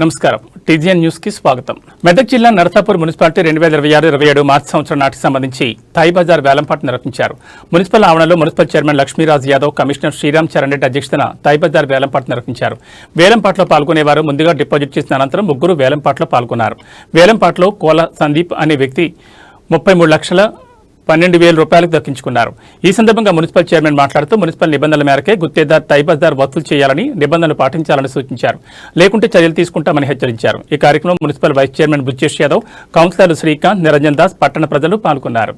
నమస్కారం TGN news కి స్వాగతం. మెదక్ జిల్లా నరసాపూర్ మున్సిపాలిటీ 2026-27 మార్చి సంవత్సరం నాటికి సంబంధించి థాయ్ బజార్ వేలంపాట నిర్వహించారు. మున్సిపల్ ఆవరణలో municipal chairman Lakshmiraj Yadav, commissioner Sriram Charan Reddy అధ్యక్షతన థాయ్ బజార్ వేలంపాట నిర్వహించారు. వేలంపాటలో పాల్గొనేవారు ముందుగా డిపాజిట్ చేసిన అనంతరం ముగ్గురు వేలంపాటలో పాల్గొన్నారు. వేలంపాటలో కోల సందీప్ అనే వ్యక్తి 33,12,000 రూపాయలకు దక్కించుకున్నారు. ఈ సందర్భంగా మున్సిపల్ చైర్మన్ మాట్లాడుతూ మున్సిపల్ నిబంధనల మేరకే గుత్తేదార్ థాయ్ బజార్ వసూలు చేయాలని, నిబంధనలు పాటించాలని సూచించారు. లేకుంటే చర్యలు తీసుకుంటామని హెచ్చరించారు. ఈ కార్యక్రమంలో మున్సిపల్ వైస్ చైర్మన్ బుజ్జేష్ యాదవ్, కౌన్సిలర్లు శ్రీకాంత్, నిరంజన్ దాస్, పట్టణ ప్రజలు పాల్గొన్నారు.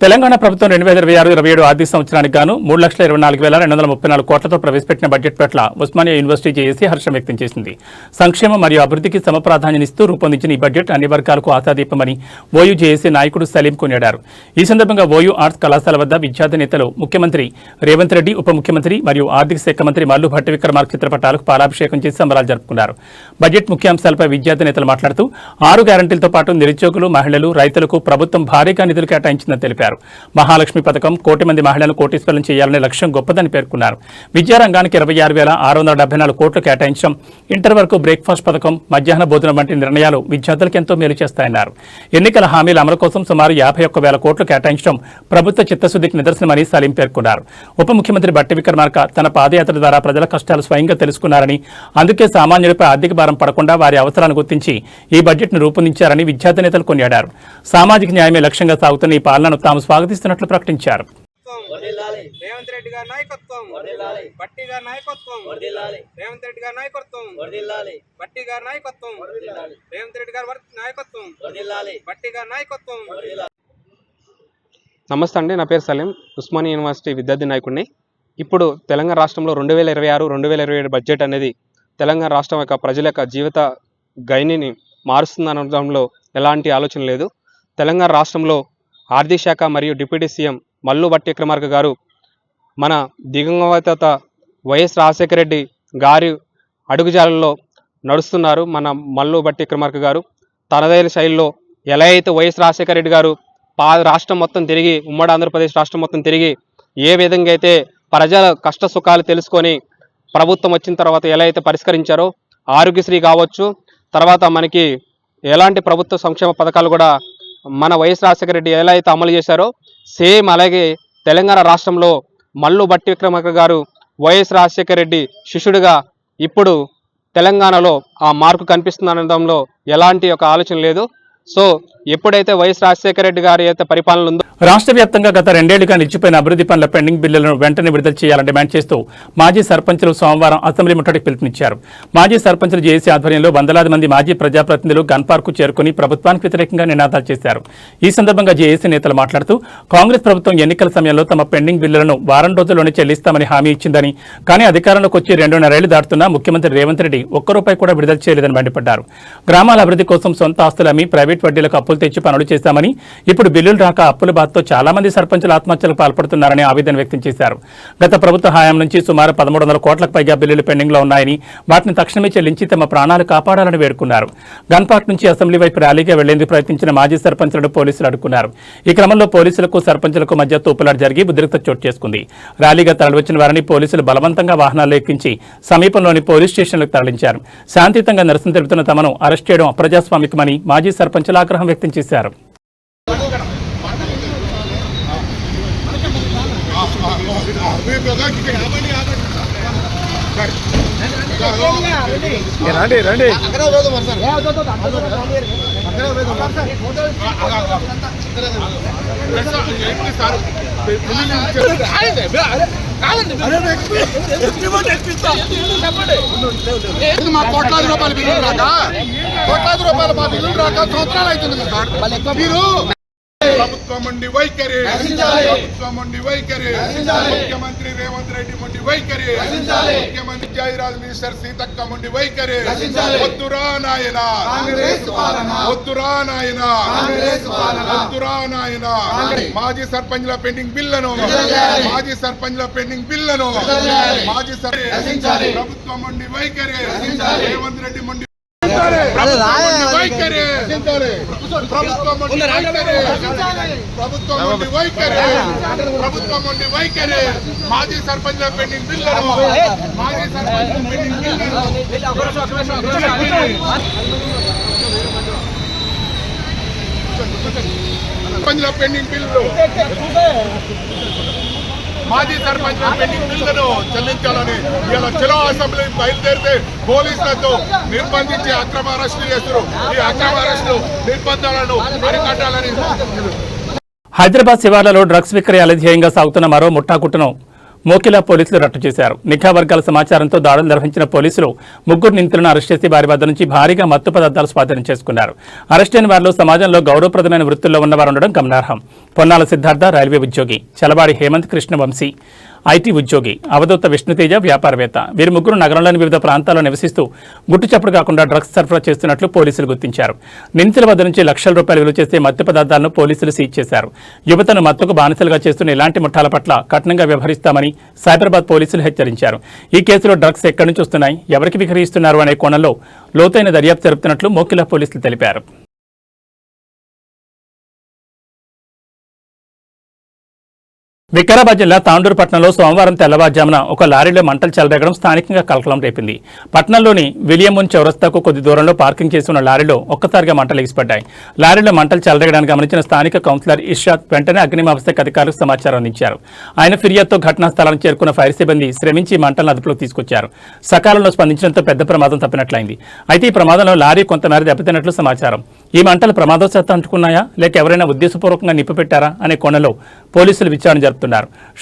తెలంగాణ ప్రభుత్వం 2026-27 ఆర్థిక సంవత్సరానికి గాను 3,24,234 కోట్లతో ప్రవేశపెట్టిన బడ్జెట్ పట్ల ఉస్మానియా యూనివర్సిటీ జేఏసీ హర్షం వ్యక్తం చేసింది. సంక్షేమం మరియు అభివృద్ధికి సమప్రాధాన్యమిస్తూ రూపొందించిన ఈ బడ్జెట్ అన్ని వర్గాలకు ఆశాదీపమని ఓయూ జేఏసీ నాయకుడు సలీం కొనియాడారు. ఈ సందర్భంగా ఓయూ ఆర్ట్స్ కళాశాల వద్ద విద్యార్థి నేతలు ముఖ్యమంత్రి రేవంత్ రెడ్డి, ఉప ముఖ్యమంత్రి మరియు ఆర్థిక శాఖ మంత్రి మల్లు భట్టి విక్రమార్క చిత్రపటాలకు పాలాభిషేకం చేసి సంబరాలు జరుపుకున్నారు. బడ్జెట్ ముఖ్యాంశాలపై విద్యార్థి నేతలు మాట్లాడుతూ 6 గ్యారంటీలతో పాటు నిరుద్యోగులు, మహిళలు, రైతులకు ప్రభుత్వం భారీగా నిధులు కేటాయించిందని తెలిపారు. మహాలక్ష్మి పథకం, 1 కోటి మంది మహిళలను కోటీశ్వరులను చేయాలనే లక్ష్యం గొప్పదని పేర్కొన్నారు. విద్యారంగానికి 26,674 కోట్లు కేటాయించడం, ఇంటర్ వరకు బ్రేక్ఫాస్ట్ పథకం, మధ్యాహ్న భోజనం వంటి నిర్ణయాలు విద్యార్థులకు ఎంతో మేలు చేస్తాయన్నారు. ఎన్నికల హామీల అమలు కోసం సుమారు 51,000 కోట్లు కేటాయించడం ప్రభుత్వ చిత్తశుద్ధికి నిదర్శనమని సలీం పేర్కొన్నారు. ఉప ముఖ్యమంత్రి భట్టి విక్రమార్క తన పాదయాత్ర ద్వారా ప్రజల కష్టాలు స్వయంగా తెలుసుకున్నారని, అందుకే సామాన్యుడిపై ఆర్థిక భారం పడకుండా వారి అవసరాలను గుర్తించి ఈ బడ్జెట్ను రూపొందించారని విద్యార్థి నేతలు కొనియాడారు. సామాజిక న్యాయమే లక్ష్యంగా సాగుతున్న ఈ పాలనను తాము స్వాగతిస్తున్నట్లు ప్రకటించారు. రేవంత్ రెడ్డి గారి నాయకత్వం, భట్టి గారి నాయకత్వం, రేవంత్ రెడ్డి గారి నాయకత్వం, భట్టి గారి నాయకత్వం, రేవంత్ రెడ్డి గారి నాయకత్వం, భట్టి గారి నాయకత్వం. నమస్తే అండి, నా పేరు సలీం, ఉస్మానియా యూనివర్సిటీ విద్యార్థి నాయకుడిని. ఇప్పుడు తెలంగాణ రాష్ట్రంలో 2026-2027 బడ్జెట్ అనేది తెలంగాణ రాష్ట్రం యొక్క ప్రజల యొక్క జీవిత గైనిని మారుస్తుందనడంలో ఎలాంటి ఆలోచన లేదు. తెలంగాణ రాష్ట్రంలో ఆర్థిక శాఖ మరియు డిప్యూటీ సీఎం మల్లు భట్టి విక్రమార్క గారు మన దివంగత వైఎస్ రాజశేఖర రెడ్డి గారి అడుగుజాడల్లో నడుస్తున్నారు. మన మల్లు భట్టి విక్రమార్క గారు తనదైన శైలిలో ఎలా అయితే వైఎస్ రాజశేఖర రెడ్డి గారు రాష్ట్రం మొత్తం తిరిగి, ఉమ్మడి ఆంధ్రప్రదేశ్ రాష్ట్రం మొత్తం తిరిగి ఏ విధంగా అయితే ప్రజల కష్ట సుఖాలు తెలుసుకొని ప్రభుత్వం వచ్చిన తర్వాత ఎలా అయితే పరిష్కరించారో, ఆరోగ్యశ్రీ కావచ్చు, తర్వాత మనకి ఎలాంటి ప్రభుత్వ సంక్షేమ పథకాలు కూడా మన వైఎస్ రాజశేఖర రెడ్డి ఎలా అయితే అమలు చేశారో సేమ్ అలాగే తెలంగాణ రాష్ట్రంలో మల్లు భట్టి విక్రమార్క గారు వైఎస్ రాజశేఖర రెడ్డి శిష్యుడిగా ఇప్పుడు తెలంగాణలో ఆ మార్కు కనిపిస్తుందనడంలో ఎలాంటి ఒక ఆలోచన లేదు. సో ఎప్పుడైతే వైఎస్ రాజశేఖర రెడ్డి గారి అయితే పరిపాలన ఉందో, రాష్ట్ర వ్యాప్తంగా గత 2 ఏళ్లుగా నిలిచిపోయిన అభివృద్ధి పనుల పెండింగ్ బిల్లులను వెంటనే విడుదల చేయాలని డిమాండ్ చేస్తూ మాజీ సర్పంచులు సోమవారం అసెంబ్లీ ముట్టడికి పిలుపునిచ్చారు. మాజీ సర్పంచులు జేఏసీ ఆధ్వర్యంలో వందలాది మంది మాజీ ప్రజాప్రతినిధులు గన్ పార్కు చేరుకుని ప్రభుత్వానికి వ్యతిరేకంగా నినాదాలు చేశారు. ఈ సందర్భంగా జేఏసీ నేతలు మాట్లాడుతూ కాంగ్రెస్ ప్రభుత్వం ఎన్నికల సమయంలో తమ పెండింగ్ బిల్లులను వారం రోజుల్లోనే చెల్లిస్తామని హామీ ఇచ్చిందని, కానీ అధికారంలోకి వచ్చి 2.5 ఏళ్లు దాటుతున్నా ముఖ్యమంత్రి రేవంత్ రెడ్డి ₹1 కూడా విడుదల చేయలేదని మండిపడ్డారు. గ్రామాల అభివృద్ధి కోసం సొంత ఆస్తులమ్మి ప్రైవేట్ వడ్డీలకు అప్పులు తెచ్చి పనులు చేశామని, ఇప్పుడు బిల్లులు రాక అప్పుల బాధతో చాలా మంది సర్పంచులు ఆత్మహత్యలకు పాల్పడుతున్నారని ఆవేదన వ్యక్తం చేశారు. గత ప్రభుత్వ హయాం నుంచి సుమారు 1,300 కోట్లకు పైగా బిల్లులు పెండింగ్ లో ఉన్నాయని, వాటిని తక్షణమే చెల్లించి తమ ప్రాణాలు కాపాడాలని వేడుకున్నారు. గన్ పార్క్ నుంచి అసెంబ్లీ వైపు ర్యాలీగా వెళ్లేందుకు ప్రయత్నించిన మాజీ సర్పంచులను పోలీసులు అడ్డుకున్నారు. ఈ క్రమంలో పోలీసులకు సర్పంచులకు మధ్య తోపులాట జరిగి ఉద్రిక్తత చోటు చేసుకుంది. ర్యాలీగా తరలివచ్చిన వారిని పోలీసులు బలవంతంగా వాహనాల్లో ఎక్కించి సమీపంలోని పోలీస్ స్టేషన్లకు తరలించారు. శాంతియుతంగా నిరసన తెలుపుతున్న తమను అరెస్ట్ చేయడం అప్రజాస్వామికమని మాజీ సర్పంచులు ఆగ్రహం వ్యక్తం చేశారు. రండి మా కోట్లాది రూపాయల బిల్లులు రాక సంవత్సరాలు అవుతుంది సార్. మీరు ప్రభుత్వం మొండి వైఖరి, ముఖ్యమంత్రి రేవంత్ రెడ్డి మొండి వైఖరి, ముఖ్యమంత్రి జయరాజ్ మినిస్టర్ సీతక్క మొండి వైఖరి. వద్దురా నాయన, వద్దురా నాయన, వద్దురా నాయన. మాజీ సర్పంచ్ల పెండింగ్ బిల్లను, మాజీ సర్పంచ్ల పెండింగ్ బిల్లను, మాజీ ప్రభుత్వం మొండి వైఖరి, రేవంత్ రెడ్డి మొండి వైఖరి మాజీ సర్పంచ్ పెండింగ్ బిల్లులను మాజీ సర్పంచ్ పెండింగ్ పెండింగ్ బిల్లులు మాజీ సర్పంచ్ పెండింగ్ బిల్లులను చెల్లించాలని ఇలా చలో అసెంబ్లీ బయలుదేరితే పోలీసులతో నిర్బంధించి అక్రమ అరెస్టులు చేస్తారు. ఈ అక్రమ అరెస్టు నిర్బంధాలను అరికట్టాలని హైదరాబాద్ శివార్లలో డ్రగ్స్ విక్రయాల ధ్యేయంగా సాగుతున్న మరో ముఠాకుట్టును మోకిలా పోలీసులు రట్టు చేశారు. నిఘా వర్గాల సమాచారంతో దాడులు నిర్వహించిన పోలీసులు 3 నిందితులను అరెస్ట్ చేసి వారి వద్ద నుంచి భారీగా మత్తు పదార్థాలు స్వాధీనం చేసుకున్నారు. అరెస్ట్ అయిన వారిలో సమాజంలో గౌరవప్రదమైన వృత్తుల్లో ఉన్నవారు ఉండడం గమనార్హం. పొన్నాల సిద్ధార్థ రైల్వే ఉద్యోగి, చలవాడి హేమంత్ కృష్ణవంశీ ఐటీ ఉద్యోగి, అవధూత విష్ణుతేజ వ్యాపారవేత్త. వీరి 3 నగరంలోని వివిధ ప్రాంతాల్లో నివసిస్తూ గుట్టుచప్పుడు కాకుండా డ్రగ్స్ సరఫరా చేస్తున్నట్లు పోలీసులు గుర్తించారు. నిందితుల వద్ద నుంచి లక్షల రూపాయలు విలువ చేసే మత్తు పదార్థాలను పోలీసులు సీజ్ చేశారు. యువతను మత్తుకు బానిసలుగా చేస్తున్న ఇలాంటి ముఠాల పట్ల కఠినంగా వ్యవహరిస్తామని సైబరాబాద్ పోలీసులు హెచ్చరించారు. ఈ కేసులో డ్రగ్స్ ఎక్కడి నుంచి వస్తున్నాయి, ఎవరికి విక్రయిస్తున్నారు అనే కోణంలో లోతైన దర్యాప్తు జరుపుతున్నట్లు మోకిలా పోలీసులు తెలిపారు. వికారాబాద్ జిల్లా తాండూరు పట్టణంలో సోమవారం తెల్లవారుజామున ఒక లారీలో మంటలు చెలరేగడం స్థానికంగా కలకలం రేపింది. పట్టణంలోని విలియమున్ చౌరస్తాకు కొద్ది దూరంలో పార్కింగ్ చేసి ఉన్న లారీలో ఒక్కసారిగా మంటలు ఎగిసిపడ్డాయి. లారీలో మంటలు చెలరేగడానికి గమనించిన స్థానిక కౌన్సిలర్ ఇర్షాద్ వెంటనే అగ్నిమాపక అధికారులకు సమాచారం అందించారు. ఆయన ఫిర్యాదుతో ఘటనా స్థలానికి చేరుకున్న ఫైర్ సిబ్బంది శ్రమించి మంటలను అదుపులోకి తీసుకొచ్చారు. సకాలంలో స్పందించడంతో పెద్ద ప్రమాదం తప్పినట్లయింది. అయితే ఈ ప్రమాదంలో లారీ కొంతమేర దెబ్బతిన్నట్లు సమాచారం. ఈ మంటలు ప్రమాదవశాత్తు అంటుకున్నాయా లేక ఎవరైనా ఉద్దేశపూర్వకంగా నిప్పుపెట్టారా అనే కోణంలో పోలీసులు విచారణ జరుపుతున్నారు.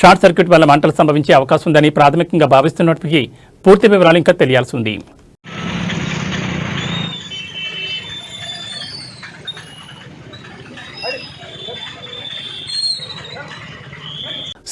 షార్ట్ సర్క్యూట్ వల్ల మంటలు సంభవించే అవకాశం ఉందని ప్రాథమికంగా భావిస్తున్నప్పటికీ పూర్తి వివరాలు ఇంకా తెలియాల్సి ఉంది.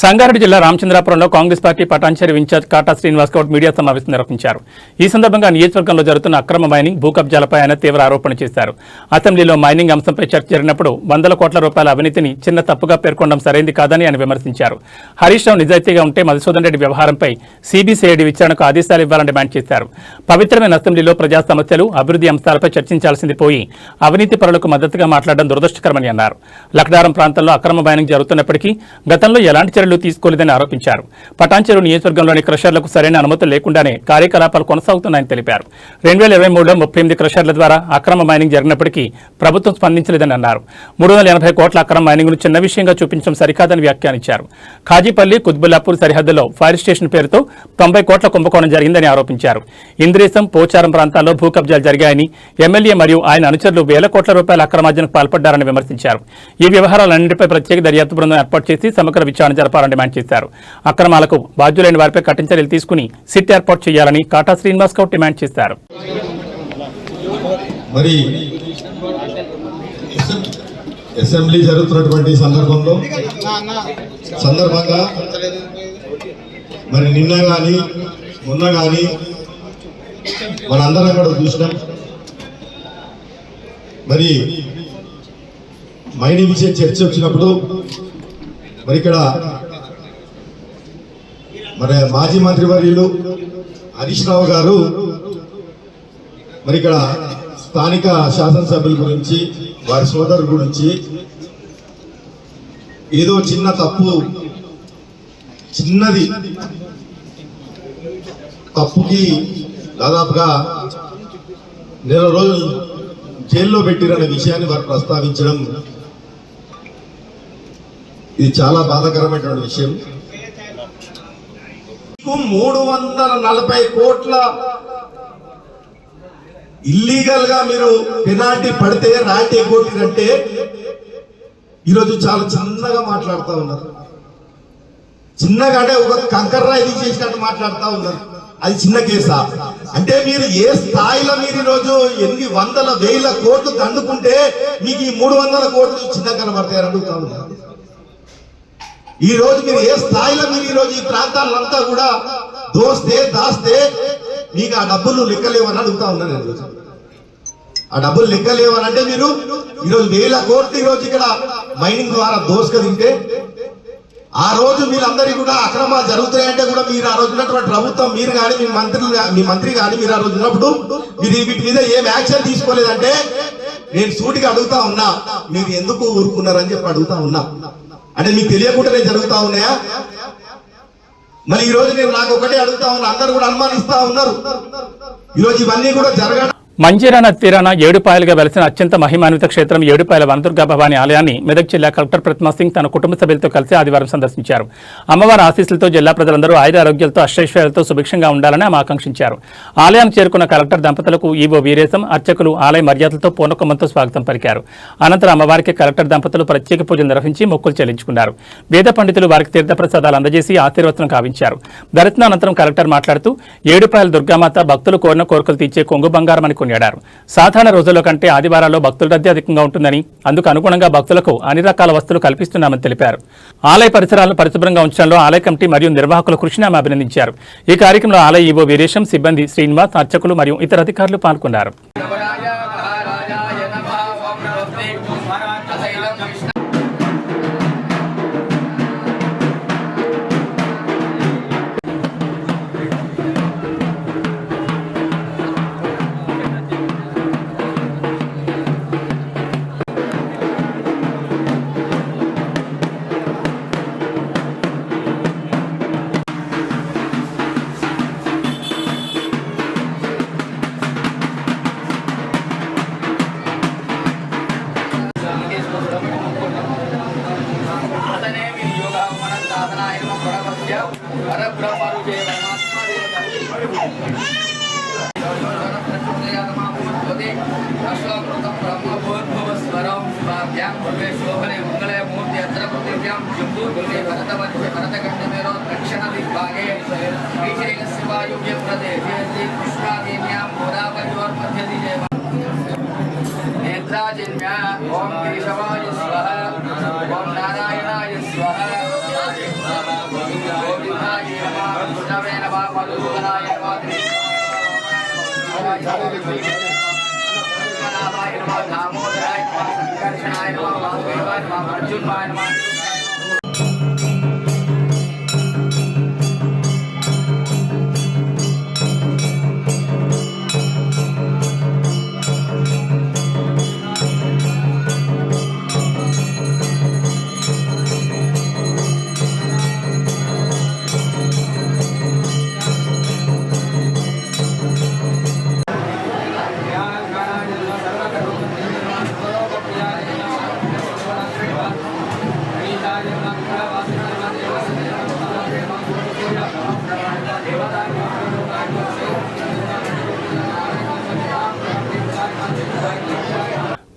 సంగారెడ్డి జిల్లా రామచంద్రాపురంలో కాంగ్రెస్ పార్టీ పటాన్చెరు ఇన్ఛార్జ్ కాటా శ్రీనివాస్ గౌడ్ మీడియా సమావేశం నిర్వహించారు. ఈ సందర్భంగా నియోజకవర్గంలో జరుగుతున్న అక్రమ మైనింగ్, భూ కబ్జాలపై ఆయన తీవ్ర ఆరోపణ చేశారు. అసెంబ్లీలో మైనింగ్ అంశంపై చర్చ జరిగినప్పుడు 100 కోట్ల రూపాయల అవినీతిని చిన్న తప్పుగా పేర్కొనడం సరైంది కాదని ఆయన విమర్శించారు. హరీష్ రావు నిజాయితీగా ఉంటే మధుసూదన్ రెడ్డి వ్యవహారంపై సిబిసిఐడి విచారణకు ఆదేశాలు ఇవ్వాలని డిమాండ్ చేశారు. పవిత్రమైన అసెంబ్లీలో ప్రజా సమస్యలు, అభివృద్ధి అంశాలపై చర్చించాల్సింది పోయి అవినీతి పరులకు మద్దతుగా మాట్లాడడం దురదృష్టకరమని అన్నారు. లక్డారం ప్రాంతంలో అక్రమ మైనింగ్ జరుగుతున్నప్పటికీ గతంలో ఎలాంటి చర్యలు తీసుకోలేదని ఆరోపించారు. పటాన్చెరు నియోజకవర్గంలోని క్రషర్లకు సరైన అనుమతులు లేకుండానే కార్యకలాపాలు కొనసాగుతున్నాయని తెలిపారు. 2023లో 38 క్రషర్ల ద్వారా అక్రమ మైనింగ్ జరిగినప్పటికీ ప్రభుత్వం స్పందించలేదని అన్నారు. 380 కోట్ల అక్రమ మైనింగ్ ను చిన్న విషయంగా చూపించడం సరికాదని వ్యాఖ్యానించారు. ఖాజీపల్లి, కుత్బుల్లాపూర్ సరిహద్దులో ఫైర్ స్టేషన్ పేరుతో 90 కోట్ల కుంభకోణం జరిగిందని ఆరోపించారు. ఇంద్రేశం, పోచారం ప్రాంతాల్లో భూ కబ్జాలు జరిగాయని, ఎమ్మెల్యే మరియు ఆయన అనుచరులు వేల కోట్ల రూపాయల అక్రమార్జనకు పాల్పడ్డారని విమర్శించారు. ఈ వ్యవహారాలన్నింటిపై ప్రత్యేక దర్యాప్తు బృందం ఏర్పాటు చేసి సమగ్ర విచారణ జరపాలని డిమాండ్ చేశారు. అక్రమాలకు బాధ్యులైన వారిపై కఠిన చర్యలు తీసుకుని సిట్ ఏర్పాటు చేయాలని కాటా శ్రీనివాస్ గౌడ్ డిమాండ్ చేశారు. మరి అసెంబ్లీ జరుగుతున్నటువంటి సందర్భంగా మరి నిన్న కానీ మొన్న కానీ మనందరం కూడా చూసినాం. మరి మైనింగ్ విషయం చర్చ వచ్చినప్పుడు మరి ఇక్కడ మరి మాజీ మంత్రివర్యులు హరీష్ రావు గారు మరి ఇక్కడ స్థానిక శాసనసభ్యుల గురించి, వారి సోదరు గురించి ఏదో చిన్న తప్పు, చిన్నది తప్పుకి దాదాపుగా 1 రోజులు జైల్లో పెట్టిరనే విషయాన్ని వారు ప్రస్తావించడం ఇది చాలా బాధాకరమైనటువంటి విషయం. 340 కోట్ల ఇల్లీగల్ గా మీరు పెనాల్టీ పడితే రాయితీ ఎగ్గొట్టిరంటే ఈరోజు చాలా చిన్నగా మాట్లాడుతూ ఉన్నారు. చిన్నగా అంటే ఒక కంకర్రాయి తీసేసినట్టు మాట్లాడుతూ ఉన్నారు. అది చిన్న కేసా? అంటే మీరు ఏ స్థాయిలో మీరు ఈరోజు ఎన్ని వందల వేల కోట్లు దండుకుంటే మీకు ఈ 300 కోట్లు చిన్న కనబడతాయని అడుగుతా ఉన్నారు. ఈ రోజు మీరు ఏ స్థాయిలో మీరు ఈ రోజు ఈ ప్రాంతాలంతా కూడా దాస్తే మీకు ఆ డబ్బులు లెక్కలేవని అడుగుతా ఉన్నాను నేను. ఆ డబ్బులు లెక్కలేవని అంటే మీరు ఈరోజు వేల కోట్లు ఈరోజు ఇక్కడ మైనింగ్ ద్వారా దోసుక తింటే ఆ రోజు మీరందరికీ కూడా అక్రమాలు జరుగుతున్నాయంటే కూడా మీరు ఆ రోజు ఉన్నటువంటి ప్రభుత్వం, మీరు కానీ మీ మంత్రి కానీ మీరు ఆ రోజు ఉన్నప్పుడు మీరు వీటి మీద ఏం యాక్షన్ తీసుకోలేదంటే నేను సూటిగా అడుగుతా ఉన్నా, మీరు ఎందుకు ఊరుకున్నారని చెప్పి అడుగుతా ఉన్నా. అంటే మీకు తెలియకుండానే జరుగుతా ఉన్నాయా? మరి ఈ రోజు నేను నాకు ఒకటే అడుగుతా ఉన్నా, అందరు కూడా అనుమానిస్తా ఉన్నారు. ఈరోజు ఇవన్నీ కూడా జరగడం. మంజీరా తీరాన ఏడుపాయలుగా వెలిసిన అత్యంత మహిమాన్విత క్షేత్రం ఏడుపాయల వనదుర్గా భవాని ఆలయాన్ని మెదక్ జిల్లా కలెక్టర్ ప్రతిమా సింగ్ తన కుటుంబ సభ్యులతో కలిసి ఆదివారం సందర్శించారు. అమ్మవారి ఆశీస్సులతో జిల్లా ప్రజలందరూ ఆయురారోగ్యాలతో అష్టైశ్వర్యాలతో సుభిక్షంగా ఉండాలని ఆమె ఆకాంక్షించారు. ఆలయానికి చేరుకున్న కలెక్టర్ దంపతులకు ఈవో వీరేశం, అర్చకులు ఆలయ మర్యాదలతో పూర్ణకుంభంతో స్వాగతం పలికారు. అనంతరం అమ్మవారికి కలెక్టర్ దంపతులు ప్రత్యేక పూజలు నిర్వహించి మొక్కులు చెల్లించుకున్నారు. వేద పండితులు వారికి తీర్థప్రసాదాలు అందజేసి ఆశీర్వచనం కావించారు. దర్శనానంతరం కలెక్టర్ మాట్లాడుతూ ఏడుపాయల దుర్గామాత భక్తులు కోరిన కోరికలు తీర్చే కొంగు బంగారమని కొనియాడారు. సాధారణ రోజుల్లో కంటే ఆదివారాల్లో భక్తుల రద్దీ అధికంగా ఉంటుందని, అందుకు అనుగుణంగా భక్తులకు అన్ని రకాల వస్తువులు కల్పిస్తున్నామని తెలిపారు. ఆలయ పరిసరాలను పరిశుభ్రంగా ఉంచడంలో ఆలయ కమిటీ మరియు నిర్వాహకుల కృషిని ఆమె అభినందించారు. ఈ కార్యక్రమంలో ఆలయ ఈవో వీరేశం, సిబ్బంది శ్రీనివాస్, అర్చకులు మరియు ఇతర అధికారులు పాల్గొన్నారు. ओम केशवाय स्वाहा, ओम नारायणाय स्वाहा, गोविंदाय नमः, कृष्णाय नमः, मधुसूदनाय नमः, कृष्णाय नमः, दामोदराय नमः, संकर्षणाय नमः, वासुदेवाय नमः, अर्जुनाय नमः.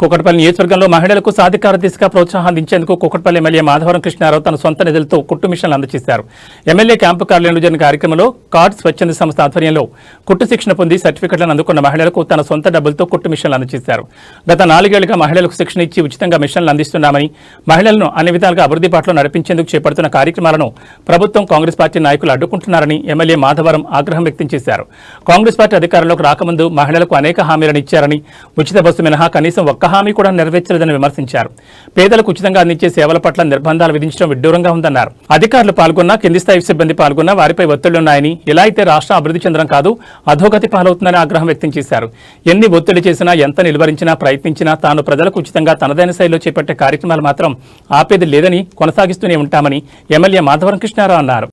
కూకట్పల్లి నియోజకవర్గంలో మహిళలకు సాధికార దిశగా ప్రోత్సాహం అందించేందుకు కూకట్పల్లి ఎమ్మెల్యే మాధవరం కృష్ణారావు తన సొంత నిధులతో కుట్టు మిషన్లు అందజేశారు. ఎమ్మెల్యే క్యాంపు కార్యాలయంలో జరిగిన కార్యక్రమంలో కార్డ్ స్వచ్ఛంద సంస్థ ఆధ్వర్యంలో కుట్టు శిక్షణ పొంది సర్టిఫికెట్లను అందుకున్న మహిళలకు తన సొంత డబ్బులతో కుట్టు మిషన్లు అందజేశారు. గత 4 ఏళ్లుగా మహిళలకు శిక్షణ ఇచ్చి ఉచితంగా మిషన్లు అందిస్తున్నామని, మహిళలను అన్ని విధాలుగా అభివృద్ధి బాటలో నడిపించేందుకు చేపడుతున్న కార్యక్రమాలను ప్రభుత్వం, కాంగ్రెస్ పార్టీ నాయకులు అడ్డుకుంటున్నారని ఎమ్మెల్యే మాధవరం ఆగ్రహం వ్యక్తం చేశారు. కాంగ్రెస్ పార్టీ అధికారంలోకి రాకముందు మహిళలకు అనేక హామీలను ఇచ్చారని, ఉచిత బస్సు మినహా కనీసం ఒక్క హామీ కూడా నెరవేర్చలేదని విమర్శించారు. పేదలకు ఉచితంగా అందించే సేవల పట్ల నిర్బంధాలు విధించడం విడ్డూరంగా ఉందన్నారు. అధికారులు పాల్గొన్నా, కింది స్థాయి సిబ్బంది పాల్గొన్నా వారిపై ఒత్తిళ్లున్నాయని, ఇలా అయితే రాష్ట్రం అభివృద్ధి చెందడం కాదు అధోగతి పాలవుతుందని ఆగ్రహం వ్యక్తం చేశారు. ఎన్ని ఒత్తిడి చేసినా, ఎంత నిలువరించినా, ప్రయత్నించినా తాను ప్రజలకు ఉచితంగా తనదైన శైలిలో చేపట్టే కార్యక్రమాలు మాత్రం ఆపేది లేదని, కొనసాగిస్తూనే ఉంటామని ఎమ్మెల్యే మాధవరం కృష్ణారావు అన్నారు.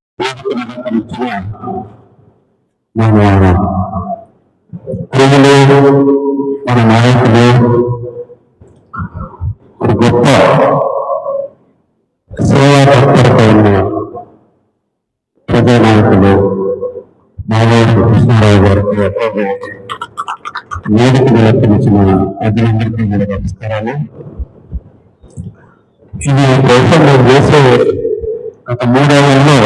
మన నాయకులు ఒక గొప్ప సేవా తత్పరత ఉన్న ప్రజా నాయకులు మాధవరం కృష్ణారావు గారికి వేదికగా పిలిచిన ప్రజలందరికీ కూడా నమస్కారాలు. ఇది బహుశా మేము చేసే గత 3 ఏళ్లలో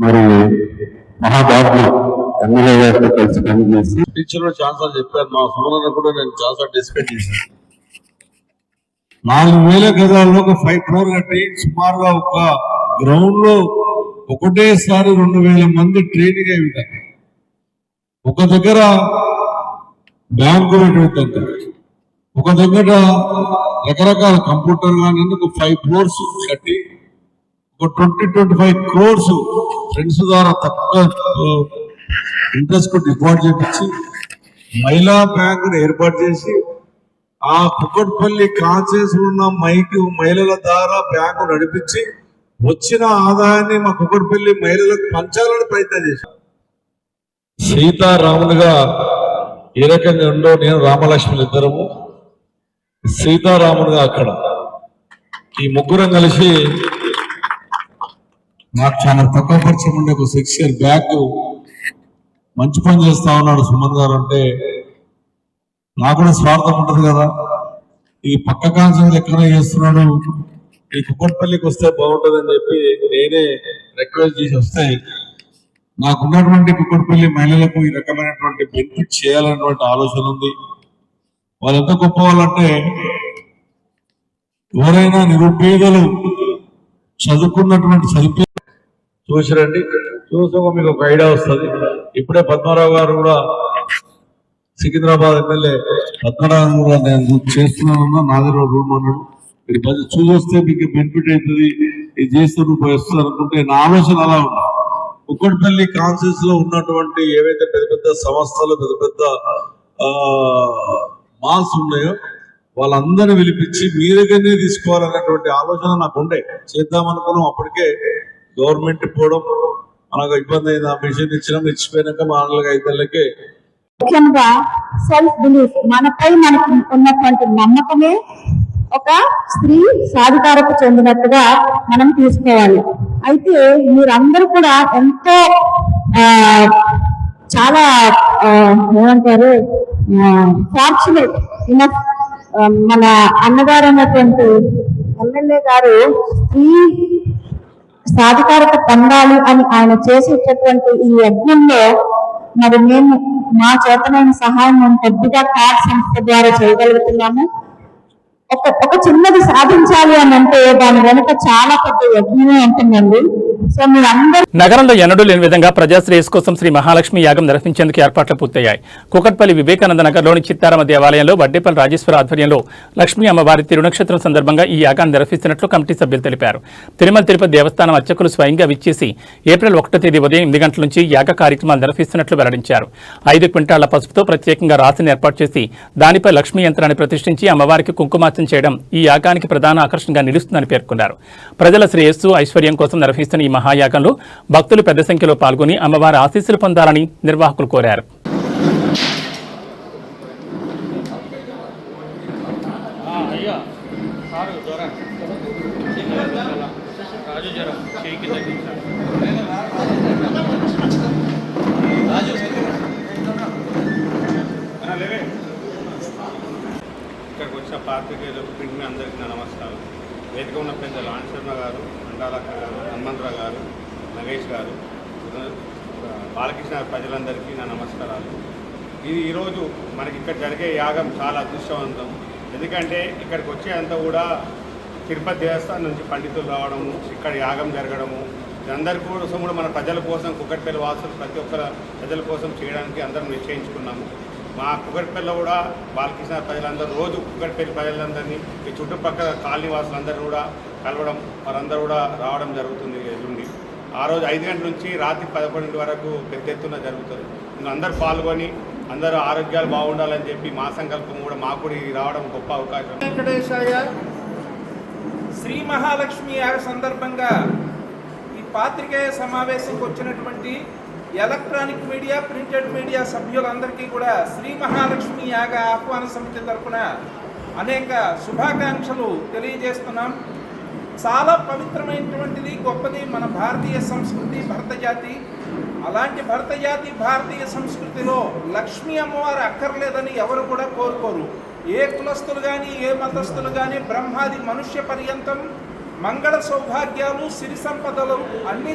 మరి మహాభాగ్యం ఎమ్మెల్యే గారితో కలిసి పనిచేసి టీచర్లు చాలాసార్లు చెప్పారు. మా సుమరన్న కూడా నేను చాలాసార్లు డిస్కస్ చేశాను. 4000 గజాల్లో ఒక 5 crore కట్టి సుమారుగా ఒక గ్రౌండ్ లో ఒకటేసారి 2000 మంది ట్రైనింగ్ అయ్యే విధంగా ఒక దగ్గర బ్యాంకు పెట్టేంత, ఒక దగ్గర రకరకాల కంప్యూటర్ కానీ ఒక 5 crores కట్టి ఒక 20-25 crores ఫ్రెండ్స్ ద్వారా తక్కువ ఇంట్రెస్ట్ కు డిపాజిట్ చేపించి మహిళా బ్యాంకును ఏర్పాటు చేసి ఆ కుక్కట్పల్లి కాన్సెన్స్ ఉన్న మహిళల ద్వారా బ్యాంకు నడిపించి వచ్చిన ఆదాయాన్ని మా కుక్కట్పల్లి మహిళలకు పంచాలని ప్రయత్నం చేశాం. సీతారాములుగా ఏ రకంగా ఉండో నేను రామలక్ష్మణులు ఇద్దరము సీతారాములుగా అక్కడ ఈ ముగ్గురం కలిసి నాకు చాలా తక్కువ పరిచయం ఉండే ఒక 6 years బ్యాక్ మంచి పని చేస్తా ఉన్నాడు సుమన్ గారు అంటే నాకు కూడా స్వార్థం ఉంటుంది కదా. ఈ పక్క కాన్సెన్స్ ఎక్కడ చేస్తున్నాడు ఈ కుక్కట్పల్లికి వస్తే బాగుంటుందని చెప్పి నేనే రిక్వెస్ట్ చేసి వస్తే నాకున్నటువంటి కుక్కట్పల్లి మహిళలకు ఈ రకమైనటువంటి బెనిఫిట్ చేయాలన్నటువంటి ఆలోచన ఉంది. వాళ్ళు ఎంత గొప్ప వాళ్ళంటే ఎవరైనా నిరుపేదలు చదువుకున్నటువంటి చూసిరండి, చూసాక మీకు ఒక ఐడియా వస్తుంది. ఇప్పుడే పద్మారావు గారు కూడా సికింద్రాబాద్ ఎమ్మెల్యే పద్మనాభం కూడా నేను చేస్తున్నానన్నా నాది రూమ్ అన్నాడు. ఇది చూసొస్తే మీకు బెనిఫిట్ అవుతుంది, ఇది చేస్తే రూపాయి వస్తుంది అనుకుంటే నా ఆలోచన అలా ఉన్నా. కుక్కట్పల్లి కాన్సెన్స్ లో ఉన్నటువంటి ఏవైతే పెద్ద పెద్ద సంస్థలు పెద్ద పెద్ద మాల్స్ ఉన్నాయో వాళ్ళందరినీ పిలిపించి మీ దగ్గరనే తీసుకోవాలన్నటువంటి ఆలోచన నాకు ఉండే. చేద్దామనుకున్నాం. అప్పటికే గవర్నమెంట్ పోవడం మనకు ఇబ్బంది అయింది. ఆ మిషన్ ఇచ్చిపోయినాక మా 4-5 నెలలకే ముఖ్యంగా సెల్ఫ్ బిలీఫ్, మనపై మనకు ఉన్నటువంటి నమ్మకమే ఒక స్త్రీ సాధికారత చెందినట్టుగా మనం తీసుకోవాలి. అయితే మీరందరూ కూడా ఎంతో చాలా ఏమంటారు ఫార్చునేట్ ఇనఫ్, మన అన్నగారు అన్నటువంటి ఎమ్మెల్యే గారు స్త్రీ సాధికారత పొందాలి అని ఆయన చేసేటటువంటి ఈ యజ్ఞంలో మరి మేము మా చేతనైన సహాయం మేము కొద్దిగా కార్డ్ సంస్థ ద్వారా చేయగలుగుతున్నాము. ఒక చిన్నది సాధించాలి అని అంటే దాని వెనుక చాలా పెద్ద యజ్ఞమే ఉంటుందండి. సో మీరందరూ నగరంలో ఎన్నడూ లేని విధంగా ప్రజాశ్రేయస్ కోసం శ్రీ మహాలక్ష్మి యాగం నిర్వహించేందుకు ఏర్పాట్లు పూర్తయ్యాయి. కూకట్పల్లి వివేకానంద నగర్లోని చిత్తారమ దేవాలయంలో వడ్డేపల్లి రాజేశ్వర ఆధ్వర్యంలో లక్ష్మీ అమ్మవారి తిరునక్షత్రం సందర్భంగా ఈ యాగాన్ని నిర్వహిస్తున్నట్లు కమిటీ సభ్యులు తెలిపారు. తిరుమల తిరుపతి దేవస్థానం అర్చకులు స్వయంగా విచ్చేసి ఏప్రిల్ 1వ తేదీ ఉదయం 8 గంటల నుంచి యాగ కార్యక్రమాలు నిర్వహిస్తున్నట్లు వెల్లడించారు. 5 క్వింటాళ్ల పసుపుతో ప్రత్యేకంగా రాశిని ఏర్పాటు చేసి దానిపై లక్ష్మీ యంత్రాన్ని ప్రతిష్ఠించి అమ్మవారికి కుంకుమార్చన చేయడం ఈ యాగానికి ప్రధాన ఆకర్షణగా నిలుస్తుందని పేర్కొన్నారు. ప్రజల శ్రేయస్సు ఐశ్వర్యం కోసం నిర్వహిస్తున్న ఈ మహాయాగంలో భక్తులు పెద్ద సంఖ్యలో పాల్గొని అమ్మవారి ఆశీస్సులు పొందాలని నిర్వాహకులు కోరారు. ఇక్కడికి వచ్చిన పాత్రికేయులకు ప్రింట్ అందరికీ నా నమస్కారం. వేదిక ఉన్న పెద్దలు ఆన్సర్ణ గారు, అండాలక్క గారు, హనుమంతరావు గారు, నగేష్ గారు, బాలకృష్ణ ప్రజలందరికీ నా నమస్కారాలు. ఇది ఈరోజు మనకి ఇక్కడ జరిగే యాగం చాలా అదృష్టవంతం. ఎందుకంటే ఇక్కడికి వచ్చేంతా కూడా తిరుపతి దేవస్థానం నుంచి పండితులు రావడము, ఇక్కడ యాగం జరగడము, అందరి కోసం కూడా మన ప్రజల కోసం కుక్కట్పల్లి వాసులు ప్రతి ఒక్కరు ప్రజల కోసం చేయడానికి అందరం నిశ్చయించుకున్నాము. మా కుక్కట్పల్లిలో కూడా బాలకృష్ణ ప్రజలందరూ రోజు కుక్కట్పల్లి ప్రజలందరినీ ఈ చుట్టుపక్కల కాలనీ వాసులందరూ కూడా కలవడం, వారందరూ కూడా రావడం జరుగుతుంది. ఎల్లుండి ఆ రోజు 5 గంటల నుంచి రాత్రి 11 వరకు పెద్ద ఎత్తున జరుగుతుంది. అందరూ పాల్గొని అందరూ ఆరోగ్యాలు బాగుండాలని చెప్పి మా సంకల్పం కూడా మాకు కూడా రావడం గొప్ప అవకాశం. వెంకటేశాయ శ్రీ మహాలక్ష్మి యాగ సందర్భంగా ఈ పాత్రికేయ సమావేశంకి వచ్చినటువంటి ఎలక్ట్రానిక్ మీడియా, ప్రింటెడ్ మీడియా సభ్యులందరికీ కూడా శ్రీ మహాలక్ష్మి యాగ ఆహ్వాన సమితి తరఫున అనేక శుభాకాంక్షలు తెలియజేస్తున్నాం. చాలా పవిత్రమైనటువంటిది, గొప్పది మన భారతీయ సంస్కృతి, భరతజాతి. అలాంటి భరతజాతి భారతీయ సంస్కృతిలో లక్ష్మీ అమ్మవారు అక్కర్లేదని ఎవరు కూడా కోరుకోరు. ఏ కులస్తులు కానీ ఏ మతస్థులు కానీ బ్రహ్మాది మనుష్య పర్యంతం మంగళ సౌభాగ్యాలు సిరి సంపదలు అన్నీ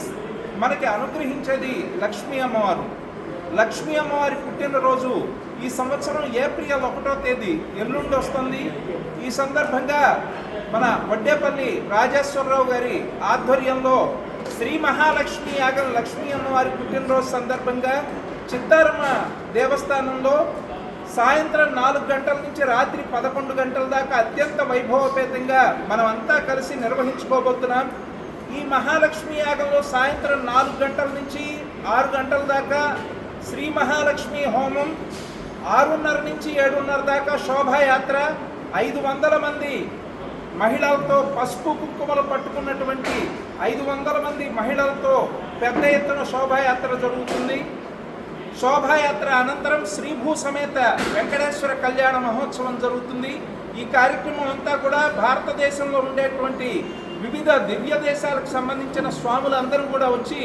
మనకి అనుగ్రహించేది లక్ష్మీ అమ్మవారు. లక్ష్మీ అమ్మవారి పుట్టినరోజు ఈ సంవత్సరం ఏప్రిల్ 1వ తేదీ ఎల్లుండి వస్తుంది. ఈ సందర్భంగా మన వడ్డేపల్లి రాజేశ్వరరావు గారి ఆధ్వర్యంలో శ్రీ మహాలక్ష్మి యాగం లక్ష్మీ అమ్మవారి పుట్టినరోజు సందర్భంగా చిత్తారమ దేవస్థానంలో సాయంత్రం 4 గంటల నుంచి రాత్రి 11 గంటల దాకా అత్యంత వైభవపేతంగా మనమంతా కలిసి నిర్వహించుకోబోతున్నాం. ఈ మహాలక్ష్మి యాగంలో సాయంత్రం 4 గంటల నుంచి 6 గంటల దాకా శ్రీ మహాలక్ష్మి హోమం, 6:30 నుంచి 7:30 దాకా శోభాయాత్ర, 500 మంది మహిళలతో పసుపు కుంకుమలు పట్టుకున్నటువంటి 500 మంది మహిళలతో పెద్ద ఎత్తున శోభాయాత్ర జరుగుతుంది. శోభాయాత్ర అనంతరం శ్రీభూ సమేత వెంకటేశ్వర కళ్యాణ మహోత్సవం జరుగుతుంది. ఈ కార్యక్రమం అంతా కూడా భారతదేశంలో ఉండేటువంటి వివిధ దివ్య దేశాలకు సంబంధించిన స్వాములందరూ కూడా వచ్చి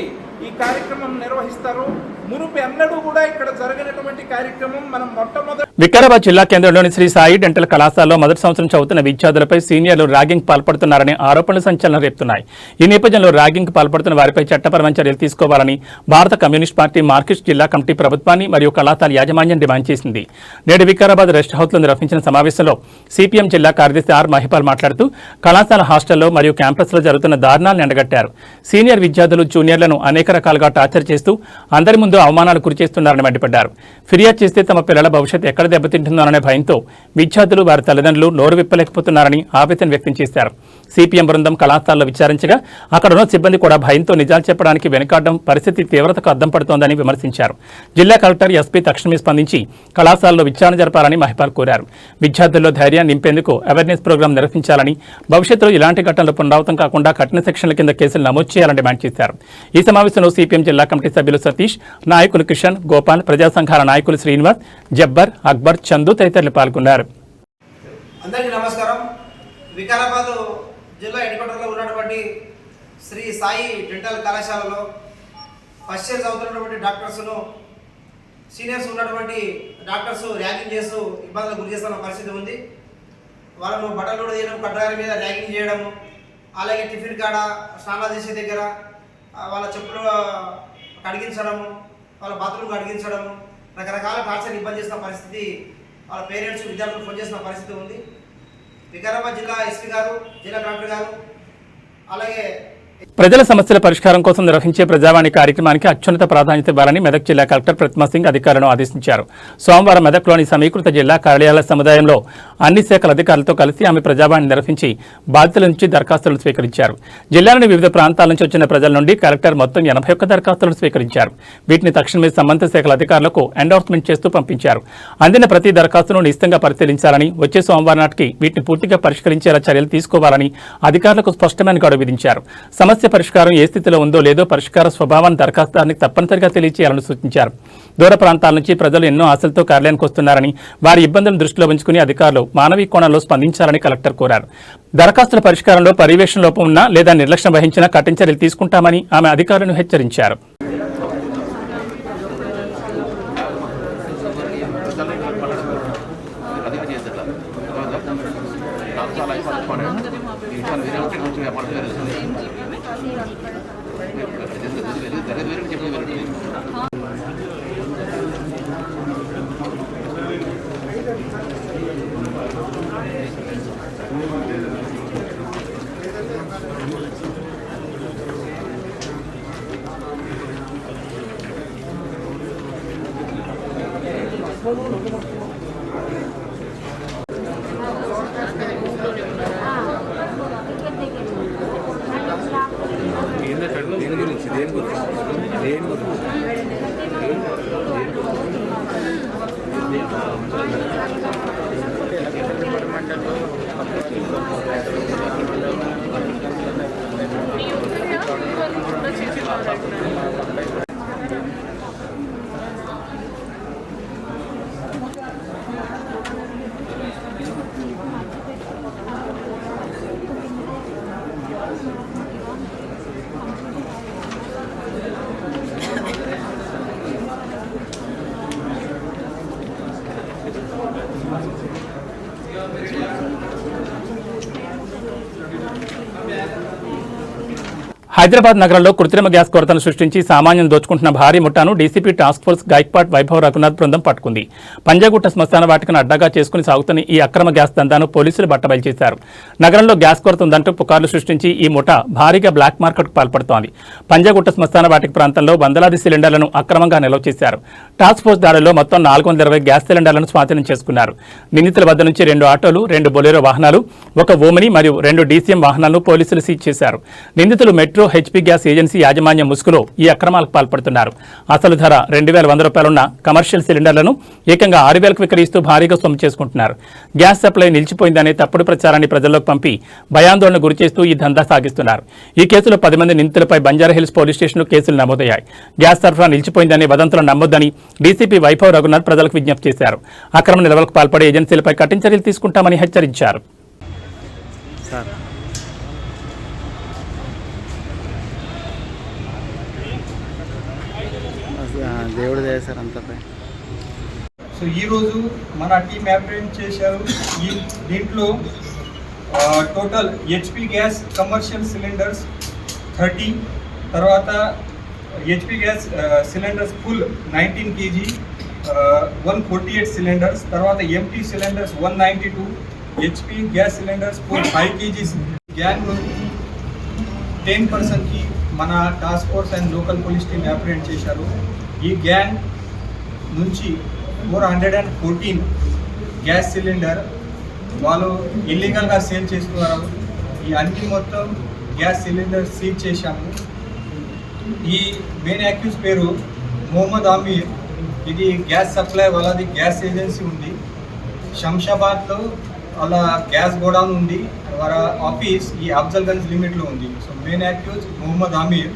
ఈ కార్యక్రమం నిర్వహిస్తారు. మునుపు ఎన్నడూ కూడా ఇక్కడ జరగనటువంటి కార్యక్రమం మనం మొట్టమొదటి. వికారాబాద్ జిల్లా కేంద్రంలోని శ్రీ సాయి డెంటల్ కళాశాలలో మొదటి సంవత్సరం చదువుతున్న విద్యార్థులపై సీనియర్లు ర్యాగింగ్ పాల్పడుతున్నారనే ఆరోపణలు సంచలనం రేపుతున్నాయి. ఈ నేపథ్యంలో ర్యాగింగ్ పాల్పడుతున్న వారిపై చట్టపరమైన చర్యలు తీసుకోవాలని భారత కమ్యూనిస్ట్ పార్టీ మార్కిస్ట్ జిల్లా కమిటీ ప్రభుత్వాన్ని మరియు కళాశాల యాజమాన్యం డిమాండ్ చేసింది. నేడు వికారాబాద్ రెస్ట్ హౌస్లో నిర్వహించిన సమావేశంలో సిపిఎం జిల్లా కార్యదర్శి ఆర్ మహిపాల్ మాట్లాడుతూ కళాశాల హాస్టల్లో మరియు క్యాంపస్లో జరుగుతున్న దారుణాలను ఎండగట్టారు. సీనియర్ విద్యార్థులు జూనియర్లను అనేక రకాలుగా టార్చర్ చేస్తూ అందరి ముందు అవమానాలు గురిచేస్తున్నారని మండిపడ్డారు. ఫిర్యాదు చేస్తే తమ పిల్లల భవిష్యత్తు ఎక్కడ దెబ్బతింటుందోననే భయంతో విద్యార్థులు వారి తల్లిదండ్రులు నోరు విప్పలేకపోతున్నారని ఆవేదన వ్యక్తం చేశారు. సిపిఎం బృందం కళాశాలలో విచారించగా అక్కడ ఉన్న సిబ్బంది కూడా భయంతో నిజాలు చెప్పడానికి వెనుకాడడం పరిస్థితి తీవ్రతకు అద్దం పడుతోందని విమర్శించారు. జిల్లా కలెక్టర్ ఎస్పీ తక్షణమే స్పందించి కళాశాలలో విచారణ జరపాలని మహిపాల్ కోరారు. విద్యార్థుల్లో ధైర్యాన్ని నింపేందుకు అవేర్నెస్ ప్రోగ్రాం నిర్వహించాలని, భవిష్యత్తులో ఇలాంటి ఘటనలు పునరావృతం కాకుండా కఠిన సెక్షన్ల కింద కేసులు నమోదు చేయాలని డిమాండ్ చేశారు. ఈ సమావేశంలో సిపిఎం జిల్లా కమిటీ సభ్యులు సతీష్, నాయకులు కిషన్, గోపాల్, ప్రజా సంఘాల నాయకులు శ్రీనివాస్, జబ్బర్, అక్బర్, చందు తదితరులు పాల్గొన్నారు. అందరికీ నమస్కారం. వికారాబాద్ జిల్లా హెడ్ క్వార్టర్లో ఉన్నటువంటి శ్రీ సాయి డెంటల్ కళాశాలలో ఫస్ట్ ఇయర్ చదువుతున్నటువంటి డాక్టర్స్ను సీనియర్స్ ఉన్నటువంటి డాక్టర్స్ ర్యాగింగ్ చేస్తూ ఇబ్బందులకు గురి చేస్తున్న పరిస్థితి ఉంది. వాళ్ళను బట్టలు తీయడం, కడ్డాల మీద ర్యాగింగ్ చేయడం, అలాగే టిఫిన్ కాడ, స్నానాలు చేసే దగ్గర వాళ్ళ చెప్పులు కడిగించడము, వాళ్ళ బాత్రూమ్ కడిగించడము, రకరకాల టార్చర్ ఇబ్బంది చేసిన పరిస్థితి, వాళ్ళ పేరెంట్స్ విద్యార్థులు ఫోన్ చేసిన పరిస్థితి ఉంది. వికారాబాద్ జిల్లా ఎస్పీ గారు, జిల్లా కలెక్టర్ గారు, అలాగే ప్రజల సమస్యల పరిష్కారం కోసం నిర్వహించే ప్రజావాణి కార్యక్రమానికి అత్యున్నత ప్రాధాన్యత ఇవ్వాలని మెదక్ జిల్లా కలెక్టర్ ప్రతిమా సింగ్ అధికారులను ఆదేశించారు. సోమవారం మెదక్లోని సమీకృత జిల్లా కార్యాలయ సముదాయంలో అన్ని శాఖల అధికారులతో కలిసి ఆమె ప్రజావాణి నిర్వహించి బాధితుల నుంచి దరఖాస్తులు స్వీకరించారు. జిల్లాలోని వివిధ ప్రాంతాల నుంచి వచ్చిన ప్రజల నుండి కలెక్టర్ మొత్తం 81 దరఖాస్తులను స్వీకరించారు. వీటిని తక్షణమే సంబంధిత శాఖల అధికారులకు ఎండోర్స్మెంట్ చేస్తూ పంపించారు. అందిన ప్రతి దరఖాస్తును నిశ్చితంగా పరిశీలించాలని, వచ్చే సోమవారం నాటికి వీటిని పూర్తిగా పరిష్కరించేలా చర్యలు తీసుకోవాలని అధికారులకు స్పష్టమైన గడువు విధించారు. సమస్య పరిష్కారం ఏ స్థితిలో ఉందో లేదో పరిష్కార స్వభావాన్ని దరఖాస్తుదారునికి తప్పనిసరిగా తెలియజేయాలని సూచించారు. దూర ప్రాంతాల నుంచి ప్రజలు ఎన్నో ఆశలతో కార్యాలయానికి వస్తున్నారని, వారి ఇబ్బందులను దృష్టిలో ఉంచుకుని అధికారులు మానవీయ కోణంలో స్పందించాలని కలెక్టర్ కోరారు. దరఖాస్తుల పరిష్కారంలో పర్యవేక్షణ లోపం ఉన్నా లేదా నిర్లక్ష్యం వహించినా కఠిన చర్యలు తీసుకుంటామని ఆమె అధికారులను హెచ్చరించారు. హైదరాబాద్ నగరంలో కృత్రిమ గ్యాస్ కొరతను సృష్టించి సామాన్యం దోచుకుంటున్న భారీ ముఠాను DCP task force Gaikwad Vaibhav Raghunath బృందం పట్టుకుంది. పంజాగుట్ట శ్మశాన వాటికను అడ్డాగా చేసుకుని సాగుతున్న ఈ అక్రమ గ్యాస్ దందాను పోలీసులు బట్టబయలు చేశారు. నగరంలో గ్యాస్ కొరత ఉందంటూ పుకార్లు సృష్టించి ఈ ముఠా భారీగా బ్లాక్ మార్కెట్కు పాల్పడుతోంది. పంజాగుట్ట శ్మశాన వాటిక ప్రాంతంలో వందలాది సిలిండర్లను అక్రమంగా నిల్వ చేశారు. టాస్క్ ఫోర్స్ దాడుల్లో మొత్తం 420 గ్యాస్ సిలిండర్లను స్వాధీనం చేసుకున్నారు. నిందితుల వద్ద నుంచి 2 ఆటోలు, 2 బొలెరో వాహనాలు, 1 ఓమిని మరియు 2 డీసీఎం వాహనాలను పోలీసులు సీజ్ చేశారు. నిందితులు మెట్రో హెచ్పీ గ్యాస్ ఏజెన్సీ యాజమాన్య ముసుగులో ఈ అక్రమాలకు పాల్పడుతున్నారు. అసలు ధర 2,100 రూపాయలున్న కమర్షియల్ సిలిండర్లను ఏకంగా 6,000కు విక్రయిస్తూ భారీగా సొమ్ము చేసుకుంటున్నారు. గ్యాస్ సప్లై నిలిచిపోయిందనే తప్పుడు ప్రచారాన్ని ప్రజల్లోకి పంపి భయాందోళన గురిచేస్తూ ఈ దందా సాగిస్తున్నారు. ఈ కేసులో 10 మంది నిందితులపై బంజారాహిల్స్ పోలీస్ స్టేషన్లో కేసులు నమోదయ్యాయి. గ్యాస్ సరఫరా నిలిచిపోయిందనే వదంతులను నమ్మొద్దని డీసీపీ వైభవ్ రఘునాథ్ ప్రజలకు విజ్ఞప్తి చేశారు. అక్రమ నిల్వలకు పాల్పడే ఏజెన్సీలపై కఠిన చర్యలు తీసుకుంటామని హెచ్చరించారు. దేవుడు చేశారు అంతపై. సో ఈరోజు మన టీం అప్రెంట్ చేశారు. దీంట్లో total HP gas commercial cylinders 30, తర్వాత HP gas cylinders full 19 kg 148 cylinders, తర్వాత empty cylinders 192, HP gas cylinders full 5 kg. Gang 10%కి మన task force and local police team apprehend చేశారు. ఈ గ్యాంగ్ నుంచి 414 గ్యాస్ సిలిండర్ వాళ్ళు ఇల్లీగల్గా సేల్ చేస్తున్నారు. ఈ అన్ని మొత్తం గ్యాస్ సిలిండర్ సీజ్ చేశాము. ఈ మెయిన్ యాక్యూజ్ పేరు మొహమ్మద్ అమీర్. ఇది గ్యాస్ సప్లై వాళ్ళది గ్యాస్ ఏజెన్సీ ఉంది. శంషాబాద్లో వాళ్ళ గ్యాస్ గోడౌన్ ఉంది. వాళ్ళ ఆఫీస్ ఈ అఫ్జల్గంజ్ లిమిట్లో ఉంది. So main accused Mohammed Amir,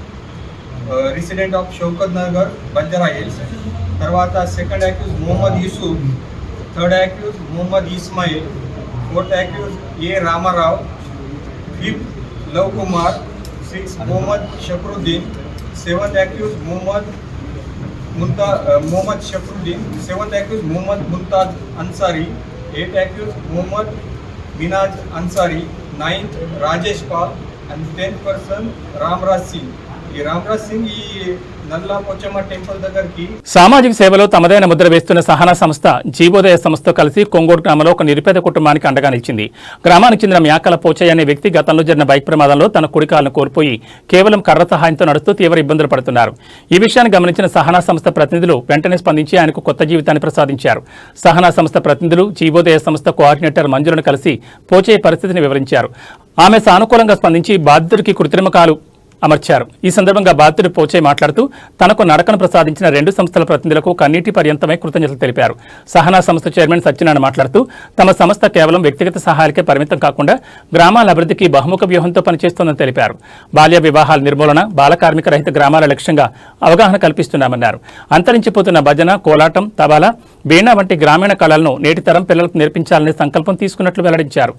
resident of Shaukat Nagar, Banjara Hills. తర్వాత second accused Mohammed Yusuf, third accused Mohammed Ismail, fourth accused A Ramarao, fifth Lav Kumar, 6th Mohammed Shafaruddin, 7th accused Mohammed Shafaruddin, 7th accused Mohammed Mumtaz Ansari, 8th accused Mohammed Minaj Ansari, 9th Rajesh Pal and 10th person Ramraj Singh. ఈ రామరాజ్ సింగ్ ఈ నల్లా పోచమ్మ టెంపుల్ దగ్గరికి సామాజిక సేవలో తమదైన ముద్ర వేస్తున్న సహనా సంస్థ జీవోదయ సంస్థతో కలిసి కొంగోడు గ్రామంలో ఒక నిరుపేద కుటుంబానికి అండగా నిలిచింది. గ్రామానికి చెందిన మ్యాకల పోచయ్య అనే వ్యక్తి గతంలో జరిగిన బైక్ ప్రమాదంలో తన కుడికాలను కోల్పోయి కేవలం కర్ర సహాయంతో నడుస్తూ తీవ్ర ఇబ్బందులు పడుతున్నారు. ఈ విషయాన్ని గమనించిన సహనా సంస్థ ప్రతినిధులు వెంటనే స్పందించి ఆయనకు కొత్త జీవితాన్ని ప్రసాదించారు. సహనా సంస్థ ప్రతినిధులు జీవోదయ సంస్థ కోఆర్డినేటర్ మంజులను కలిసి పోచయ్య పరిస్థితిని వివరించారు. ఆమె సానుకూలంగా స్పందించి బాధితుడికి కృత్రిమకాలు అమర్చారు. ఈ సందర్భంగా బాధితుడు పోచయ్య మాట్లాడుతూ తనకు నడకను ప్రసాదించిన 2 సంస్థల ప్రతినిధులకు కన్నీటి పర్యంతమై కృతజ్ఞతలు తెలిపారు. సహనా సంస్థ చైర్మన్ సత్యనారాయణ మాట్లాడుతూ తమ సంస్థ కేవలం వ్యక్తిగత సహాయాలకే పరిమితం కాకుండా గ్రామాల అభివృద్ధికి బహుముఖ వ్యూహంతో పనిచేస్తోందని తెలిపారు. బాల్య వివాహాల నిర్మూలన, బాల కార్మిక రహిత గ్రామాల లక్ష్యంగా అవగాహన కల్పిస్తున్నామన్నారు. అంతరించిపోతున్న భజన, కోలాటం, తబాలా, వీణా వంటి గ్రామీణ కళలను నేటి తరం పిల్లలకు నేర్పించాలనే సంకల్పం తీసుకున్నట్లు వెల్లడించారు.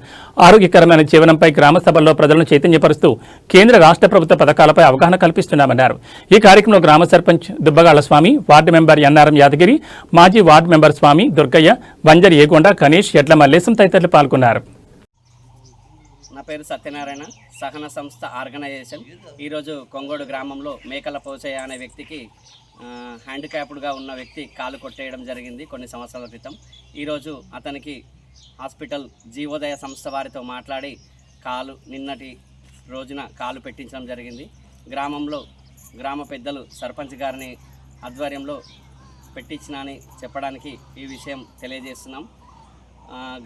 ఆరోగ్యకరమైన జీవనంపై గ్రామ సభల్లో ప్రజలను చైతన్యపరుస్తూ కేంద్ర రాష్ట్ర ప్రభుత్వ పథకాలపై అవగాహన కల్పిస్తున్నామన్నారు. ఈ కార్యక్రమంలో గ్రామ సర్పంచ్ దుబ్బగాళ్ల స్వామి, వార్డు మెంబర్ ఎన్ఆర్ఎం యాదగిరి, మాజీ వార్డు మెంబర్ స్వామి దుర్గయ్య, వంజరి ఏగొండ, గణేష్, ఎడ్ల మల్లేశం తదితరులు పాల్గొన్నారు. నా పేరు సత్యనారాయణ, సహన సంస్థ ఆర్గనైజేషన్. ఈరోజు కొంగోడు గ్రామంలో మేకల పోచయ్య అనే వ్యక్తికి హ్యాండిక్యాప్డ్గా ఉన్న వ్యక్తి కాలు కొట్టేయడం జరిగింది కొన్ని సంవత్సరాల క్రితం. ఈరోజు అతనికి హాస్పిటల్ జీవోదయ సంస్థ వారితో మాట్లాడి నిన్నటి రోజున కాలు పెట్టించడం జరిగింది. గ్రామంలో గ్రామ పెద్దలు సర్పంచ్ గారిని ఆధ్వర్యంలో పెట్టించినని చెప్పడానికి ఈ విషయం తెలియజేస్తున్నాం.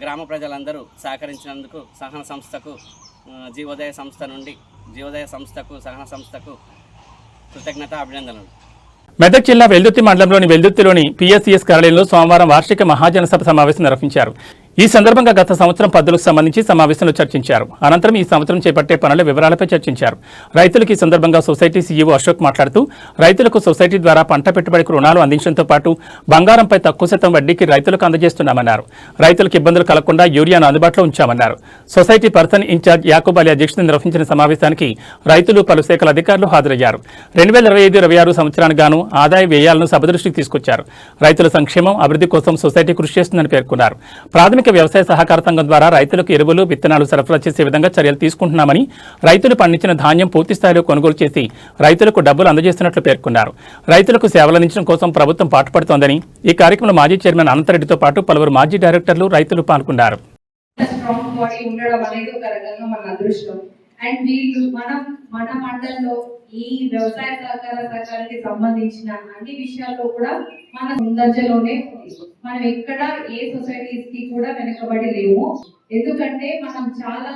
గ్రామ ప్రజలందరూ సహకరించినందుకు సహన సంస్థకు జీవోదయ సంస్థకు సహన సంస్థకు కృతజ్ఞత, అభినందనలు. మెదక్ జిల్లా వెల్దుర్తి మండలంలోని వెల్దుర్తిలోని పిఎస్సిఎస్ కార్యాలయంలో సోమవారం వార్షిక మహాజనసభ సమావేశం నిర్వహించారు. ఈ సందర్భంగా గత సంవత్సరం పద్ధతులకు సంబంధించి సమావేశంలో చర్చించారు. అనంతరం ఈ సంవత్సరం చేపట్టే పనుల వివరాలపై చర్చించారు. రైతులకు ఈ సందర్భంగా సొసైటీ సీఈఓ అశోక్ మాట్లాడుతూ రైతులకు సొసైటీ ద్వారా పంట పెట్టుబడికి రుణాలు అందించడంతో పాటు బంగారంపై తక్కువ శాతం వడ్డీకి రైతులకు అందజేస్తున్నామన్నారు. రైతులకు ఇబ్బందులు కలగకుండా యూరియాను అందుబాటులో ఉంచామన్నారు. Society person in charge Yakub Ali అధ్యక్షతన నిర్వహించిన సమావేశానికి రైతులు, పలు శాఖల అధికారులు హాజరయ్యారు. 2025-26 సంవత్సరానికి గాను ఆదాయ వ్యయాలను సభ దృష్టికి తీసుకొచ్చారు. రైతుల సంక్షేమం, అభివృద్ధి కోసం సొసైటీ కృషి చేస్తుందని పేర్కొన్నారు. ప్రాథమిక స్థానిక వ్యవసాయ సహకార సంఘం ద్వారా రైతులకు ఎరువులు విత్తనాలు సరఫరా చేసే విధంగా చర్యలు తీసుకుంటున్నామని, రైతులు పండించిన ధాన్యం పూర్తి స్థాయిలో కొనుగోలు చేసి రైతులకు డబ్బులు అందజేస్తున్నట్లు పేర్కొన్నారు. రైతులకు సేవలందించడం కోసం ప్రభుత్వం పాటుపడుతోందని ఈ కార్యక్రమంలో మాజీ చైర్మన్ అనంతరెడ్డితో పాటు పలువురు మాజీ డైరెక్టర్లు, రైతులు పాల్గొన్నారు. స్ట్రాంగ్ బాడీ ఉండడం అనేది ఒక రకంగా మన అదృష్టం. అండ్ వీళ్ళు మన మండలంలో ఈ వ్యవసాయ సహకారానికి సంబంధించిన అన్ని విషయాల్లో కూడా మన ముందంజలోనే ఉంది. మనం ఎక్కడ ఏ సొసైటీస్ కి కూడా వెనకబడి లేము. ఎందుకంటే మనం చాలా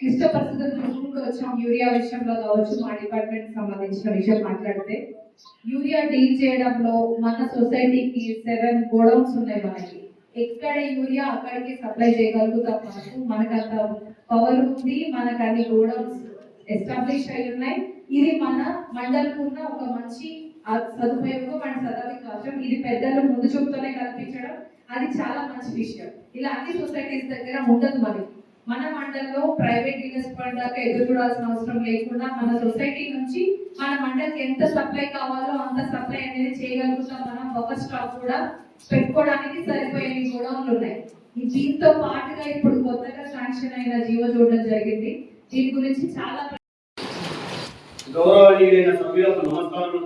క్లిష్ట పరిస్థితులు చూసుకుంటూ వచ్చాం. యూరియా విషయంలో కావచ్చు, మా డిపార్ట్మెంట్ సంబంధించిన విషయం మాట్లాడితే యూరియా డీల్ చేయడంలో మన సొసైటీకి 7 గోడౌన్స్ ఉన్నాయి. మనకి ఎక్కడ యూరియా అక్కడికి సప్లై చేయగలుగుతాం. మనకంత పవర్ ఉంది, మనకు అన్ని గోడౌన్స్ ఎస్టాబ్లిష్ అయి ఉన్నాయి. ఇది మన మండలకు ఉన్న ఒక మంచి సదుపయోగం అండ్ సదావికాశం. ఇది పెద్దలు ముందు చూపుతోనే కల్పించడం అది చాలా మంచి విషయం. ఇలా అన్ని సొసైటీస్ దగ్గర ఉండదు. మన మండలంలో ప్రైవేట్ డీలర్స్ దాకా ఎదురు చూడాల్సిన అవసరం లేకుండా మన సొసైటీ నుంచి మన మండలికి ఎంత సప్లై కావాలో అంత సప్లై అనేది చేయగలుగుతాం. మనం బఫర్ స్టాక్ కూడా పెట్టుకోవడానికి సరిపోయే గోడౌన్లు ఉన్నాయి. దీంతో పాటుగా ఇప్పుడు కొత్తగా శాంక్షన్ అయిన జీవో చూడడం జరిగింది. దీని గురించి చాలా గౌరవనీయులైన సభ్యులకు నమస్కారాలు.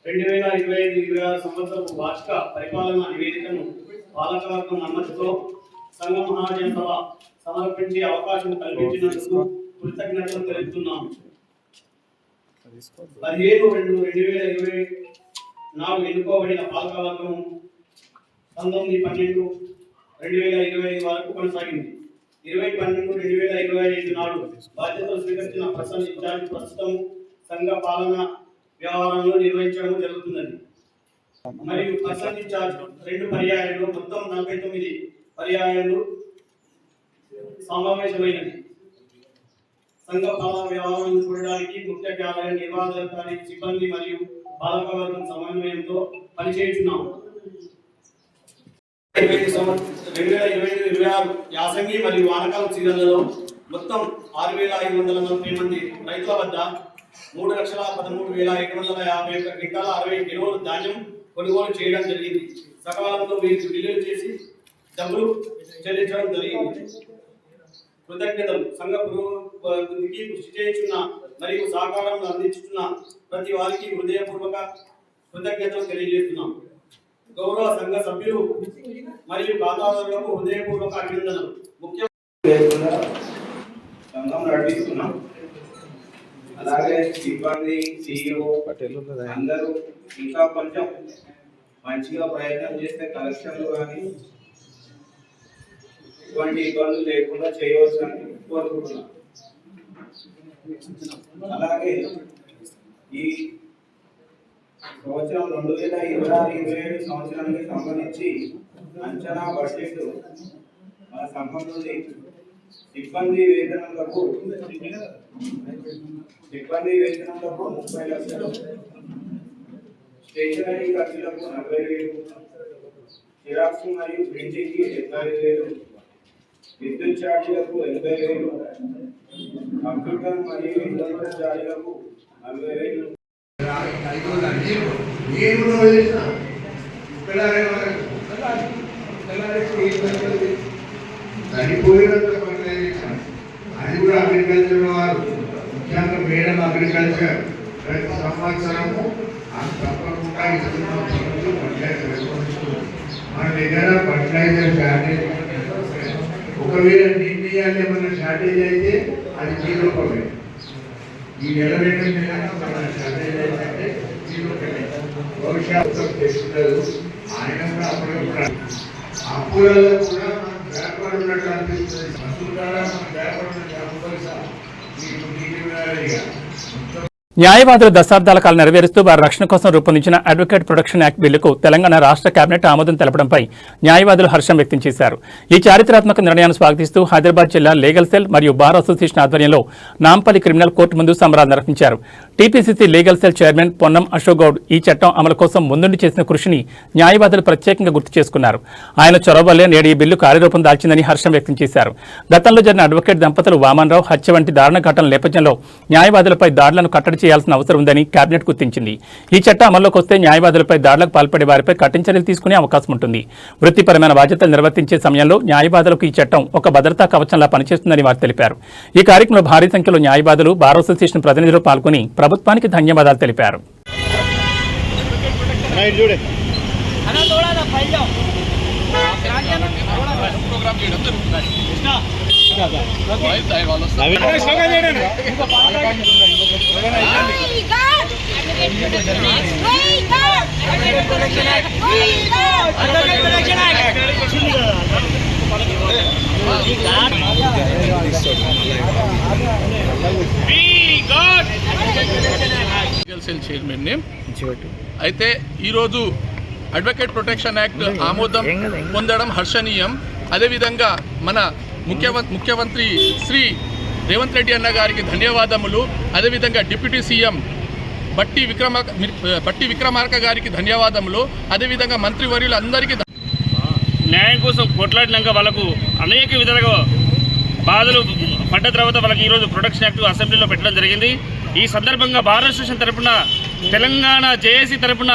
2025-26 సంవత్సరపు వార్షిక పరిపాలనా నివేదికను పాలకవర్గం అనుమతితో సంఘ మహాజన సభ సమర్పించే అవకాశం కల్పించినందుకు కృతజ్ఞతలు తెలుపుతున్నాము. 17/2/2024 ఎన్నుకోబడిన పాలకవర్గం 19/12/2025 వరకు కొనసాగింది. 20/12/2025 నాడు బాధ్యతలు స్వీకరించిన పర్సనల్ ఇన్ఛార్జ్ ప్రస్తుతం సంఘ పాలన వ్యవహారంలో నిర్వహించడం జరుగుతున్నది. మరియు పర్సనల్ ఇన్ఛార్జ్ 2 పర్యాయాలు మొత్తం 49 పర్యాయాలు సమావేశమైనది. సంఘ పాలన వ్యవహారాలను చూడడానికి ముఖ్య కార్యాలయ నిర్వాహకారి సిబ్బంది మరియు పాలకవర్గం సమన్వయంతో పనిచేస్తున్నాము. 2025-26 యాసంగి మరియు వానకాలం సీజన్లలో మొత్తం 6,540 మంది రైతుల వద్ద 3,13,751 క్వింటాల 60 కిలోల ధాన్యం కొనుగోలు చేయడం జరిగింది. సకాలంలో వీరికి బిల్లులు చేసి డబ్బులు చెల్లించడం జరిగింది. కృతజ్ఞతలు. సంఘ పురోగతికి కృషి చేస్తున్న మరియు సహకారం అందించుతున్న ప్రతి వారికి హృదయపూర్వక కృతజ్ఞతలు తెలియజేస్తున్నాం. గౌరవ సంఘ సభ్యులు మరియు ఖాతాదారులకు హృదయపూర్వక అభినందనలు. ముఖ్యంగా సంఘం నడిపిస్తున్నాం. అలాగే సిబ్బంది, CEO అందరూ ఇంకా కొంచెం మంచిగా ప్రయత్నం చేస్తే కలెక్షన్లు కానీ ఇటువంటి ఇబ్బందులు లేకుండా చేయవచ్చని కోరుకుంటున్నాం. అలాగే ఈ సంవత్సరం 2026-27 సంవత్సరానికి సంబంధించి అంచనా బడ్జెట్ మన సంఘం నుండి సిబ్బంది వేతనాలకు 30 లక్షలు, స్టేషనరీ ఖర్చులకు 40,000, జిరాక్స్ మరియు ప్రింటింగ్ కి 75,000, విద్యుత్ ఛార్జీలకు 80,000, కంప్యూటర్ మరియు ఇంటర్నెట్ ఛార్జీలకు 40,000. చనిపోయినంత అది కూడా అగ్రికల్చర్ వారు ముఖ్యంగా మేడం అగ్రికల్చర్ ప్రతి సంవత్సరము తప్పకుండా ఇస్తున్నాం. మన దగ్గర ఫర్టిలైజర్ షార్టేజ్, ఒకవేళ నీళ్ళు ఏమన్నా షార్టేజ్ అయితే అది మీ రూపమే. ఈ నెల 2 నెలలు మన షార్టేజ్ అయితే మీ రూపమే. బహుశా తెస్తున్నారు ఆయన కూడా అప్పుడప్పుడు అప్పులలో కూడా మనం భయపడినట్టు అనిపిస్తుంది. మసూరు ద్వారా మనం భయపడినట్టు న్యాయవాదుల దశాబ్దాల కాలం నెరవేరుస్తూ వారి రక్షణ కోసం రూపొందించిన అడ్వకేట్ ప్రొటెక్షన్ యాక్ట్ బిల్లుకు తెలంగాణ రాష్ట్ర కేబినెట్ ఆమోదం తెలపడంపై న్యాయవాదులు హర్షం వ్యక్తం చేశారు. ఈ చారిత్రాత్మక నిర్ణయాన్ని స్వాగతిస్తూ హైదరాబాద్ జిల్లా లీగల్ సెల్ మరియు బార్ అసోసియేషన్ ఆధ్వర్యంలో నాంపల్లి క్రిమినల్ కోర్టు ముందు సంబరాలు నిర్వహించారు. TPCC legal cell chairman Ponnam Ashok Goud ఈ చట్టం అమలు కోసం ముందుండి చేసిన కృషిని న్యాయవాదులు ప్రత్యేకంగా గుర్తు చేసుకున్నారు. ఆయన చొరవ వల్లే నేడు ఈ బిల్లు కార్యరూపం దాల్చిందని హర్షం వ్యక్తం చేశారు. గతంలో జరిగిన అడ్వకేట్ దంపతులు వామన్రావు హత్య వంటి దారుణ ఘటనల నేపథ్యంలో న్యాయవాదులపై దాడులను కట్టడి చేయాల్సిన అవసరం ఉందని కేబినెట్ గుర్తించింది. ఈ చట్టం అమల్లోకి వస్తే న్యాయవాదులపై దాడులకు పాల్పడే వారిపై కఠిన చర్యలు తీసుకునే అవకాశం ఉంటుంది. వృత్తిపరమైన బాధ్యతలు నిర్వర్తించే సమయంలో న్యాయవాదులకు ఈ చట్టం ఒక భద్రతా కవచంలా పనిచేస్తుందని వారు తెలిపారు. ఈ కార్యక్రమంలో భారీ సంఖ్యలో న్యాయవాదులు, బార్ అసోసియేషన్ ప్రతినిధులు పాల్గొని ప్రభుత్వానికి ధన్యవాదాలు తెలిపారు. సెల్ చైర్మన్ అయితే ఈరోజు అడ్వకేట్ ప్రొటెక్షన్ యాక్ట్ ఆమోదం పొందడం హర్షణీయం. అదేవిధంగా మన ముఖ్యమంత్రి శ్రీ రేవంత్ రెడ్డి అన్న గారికి ధన్యవాదములు. అదేవిధంగా డిప్యూటీ సీఎం బట్టి విక్రమార్క గారికి ధన్యవాదములు. అదేవిధంగా మంత్రివర్యులు అందరికీ న్యాయం కోసం కొట్లాడినాక వాళ్ళకు అనేక విధాలుగా బాధలు పడ్డ తర్వాత వాళ్ళకి ఈరోజు ప్రొటెక్షన్ యాక్ట్ అసెంబ్లీలో పెట్టడం జరిగింది. ఈ సందర్భంగా బార్ అసోసియేషన్ తరఫున, తెలంగాణ జేఏసీ తరఫున,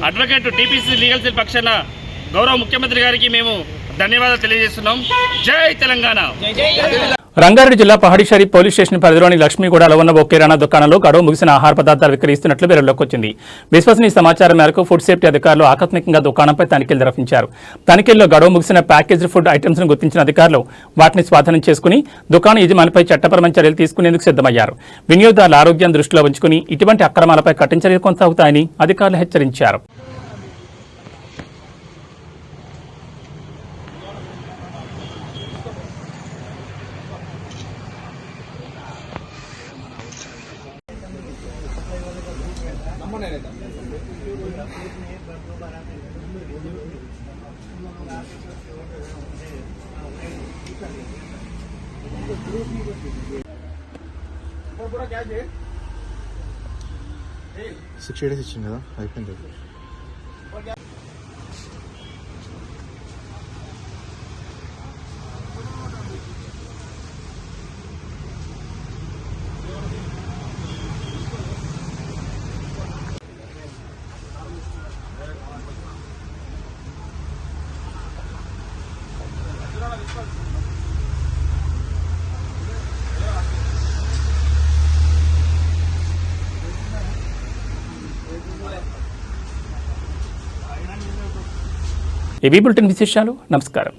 అడ్వకేట్ టీపీసీ లీగల్ సెల్ పక్షాన గౌరవ ముఖ్యమంత్రి గారికి మేము ధన్యవాదాలు తెలియజేస్తున్నాం. జై తెలంగాణ. రంగారెడ్డి జిల్లా పహాడి షరీఫ్ పోలీస్ స్టేషన్ పరిధిలోని లక్ష్మీగూడలో ఉన్న ఓ కిరాణా దుకాణంలో గడువు ముగిసిన ఆహార పదార్థాలు విక్రయిస్తున్నట్లు వెలుగులోకి వచ్చింది. విశ్వసనీయ సమాచారం మేరకు ఫుడ్ సేఫ్టీ అధికారులు ఆకస్మికంగా దుకాణంపై తనిఖీలు నిర్వహించారు. తనిఖీల్లో గడువు ముగిసిన ప్యాకేజ్డ్ ఫుడ్ ఐటమ్స్ ను గుర్తించిన అధికారులు వాటిని స్వాధీనం చేసుకుని దుకాణ యజమానిపై చట్టపరమైన చర్యలు తీసుకునేందుకు సిద్ధమయ్యారు. వినియోగదారుల ఆరోగ్యం దృష్టిలో ఉంచుకుని ఇటువంటి అక్రమాలపై కఠిన చర్యలు కొనసాగుతాయని అధికారులు హెచ్చరించారు. సిక్స్ డేస్ ఇచ్చింది కదా, అయిపోయింది. ఏబీ బులెటిన్ విశేషాలు. నమస్కారం.